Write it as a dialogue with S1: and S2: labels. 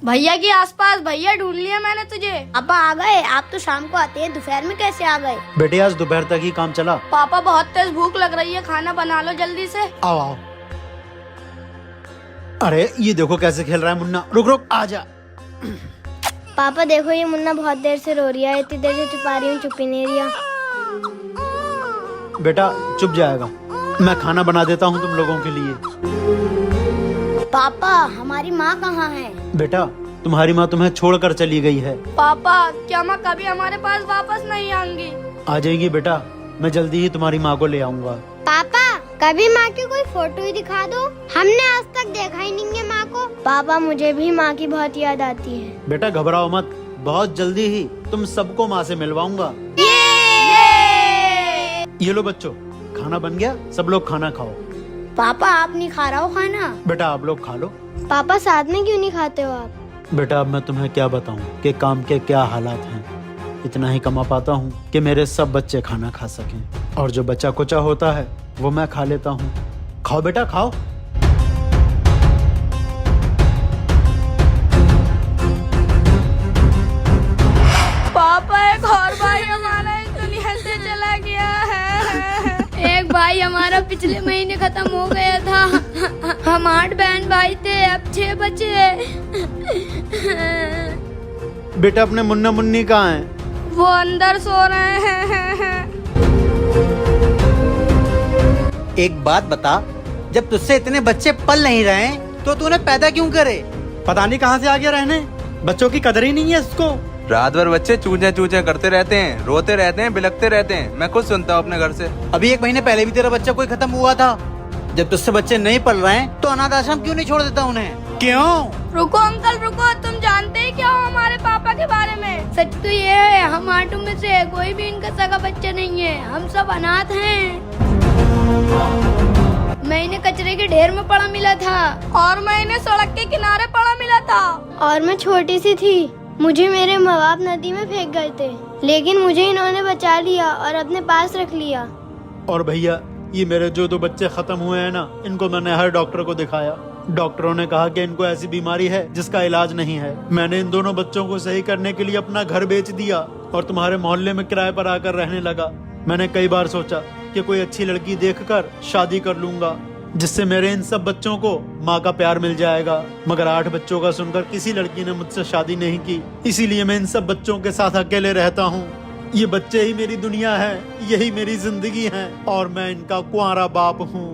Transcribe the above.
S1: भैया के आसपास भैया ढूंढ लिया मैंने तुझे।
S2: पापा आ गए? आप तो शाम को आते हैं, दोपहर में कैसे आ गए?
S3: बेटे आज दोपहर तक ही काम चला।
S1: पापा बहुत तेज भूख लग रही है, खाना बना लो जल्दी से।
S3: आओ आओ। अरे ये देखो कैसे खेल रहा है मुन्ना। रुक रुक आजा।
S2: पापा देखो, ये मुन्ना बहुत देर से रो रही है, इतनी देर से छुपा रही हूँ, चुप ही नहीं रिया।
S3: बेटा चुप जाएगा, मैं खाना बना देता हूँ तुम लोगों के लिए।
S2: पापा हमारी माँ कहाँ है?
S3: बेटा तुम्हारी माँ तुम्हें छोड़कर चली गई है।
S1: पापा क्या माँ कभी हमारे पास वापस नहीं आएंगी?
S3: आ जाएगी बेटा, मैं जल्दी ही तुम्हारी माँ को ले आऊंगा।
S2: पापा कभी माँ की कोई फोटो ही दिखा दो, हमने आज तक देखा ही नहीं है माँ को। पापा मुझे भी माँ की बहुत याद आती है।
S3: बेटा घबराओ मत, बहुत जल्दी ही तुम सबको माँ से मिलवाऊंगा। ये लो बच्चों, खाना बन गया, सब लोग खाना खाओ।
S2: पापा आप नहीं खा रहा हो खाना?
S3: बेटा आप लोग खा लो।
S2: पापा साथ में क्यों नहीं खाते हो आप?
S3: बेटा अब मैं तुम्हें क्या बताऊं कि काम के क्या हालात हैं। इतना ही कमा पाता हूं कि मेरे सब बच्चे खाना खा सकें, और जो बचा कुचा होता है वो मैं खा लेता हूं। खाओ बेटा खाओ।
S1: पापा एक और भाई हमारा इस दुनिया से चला गया है। एक भाई हमारा पिछले महीने खत्म हो गया था। हम 8 बहन भाई थे, अब 6 बचे।
S3: बेटा अपने मुन्ना मुन्नी कहाँ हैं?
S1: वो अंदर सो रहे हैं।
S4: एक बात बता, जब तुझसे इतने बच्चे पल नहीं रहे तो तूने पैदा क्यों करे?
S3: पता नहीं कहाँ से आ गया रहने, बच्चों की कदर ही नहीं है इसको।
S5: रात भर बच्चे चूचे चूचे करते रहते हैं, रोते रहते हैं, बिलखते रहते हैं। मैं खुद सुनता हूँ अपने घर से।
S4: अभी 1 महीने पहले भी तेरा बच्चा कोई खत्म हुआ था। जब तुझसे बच्चे नहीं पल रहे हैं तो अनाथ आश्रम क्यों नहीं छोड़ देता उन्हें? क्यों?
S1: रुको अंकल रुको, तुम जानते ही क्या हो हमारे पापा के बारे में? सच तो ये है, हम 8 में से कोई भी इनका सगा बच्चा नहीं है, हम सब अनाथ हैं। मैं इन्हें कचरे के ढेर में पड़ा मिला था, और मैं इन्हें सड़क के किनारे पड़ा मिला था।
S2: और मैं छोटी सी थी, मुझे मेरे माँ बाप नदी में फेंक गए थे, लेकिन मुझे इन्होंने बचा लिया और अपने पास रख लिया।
S3: और भैया ये मेरे जो 2 बच्चे खत्म हुए हैं ना, इनको मैंने हर डॉक्टर को दिखाया। डॉक्टरों ने कहा कि इनको ऐसी बीमारी है जिसका इलाज नहीं है। मैंने इन दोनों बच्चों को सही करने के लिए अपना घर बेच दिया और तुम्हारे मोहल्ले में किराए पर आकर रहने लगा। मैंने कई बार सोचा कि कोई अच्छी लड़की देखकर शादी कर लूंगा, जिससे मेरे इन सब बच्चों को माँ का प्यार मिल जाएगा। मगर 8 बच्चों का सुनकर किसी लड़की ने मुझसे शादी नहीं की, इसीलिए मैं इन सब बच्चों के साथ अकेले रहता हूँ। ये बच्चे ही मेरी दुनिया है, यही मेरी जिंदगी है, और मैं इनका कुंवारा बाप हूँ।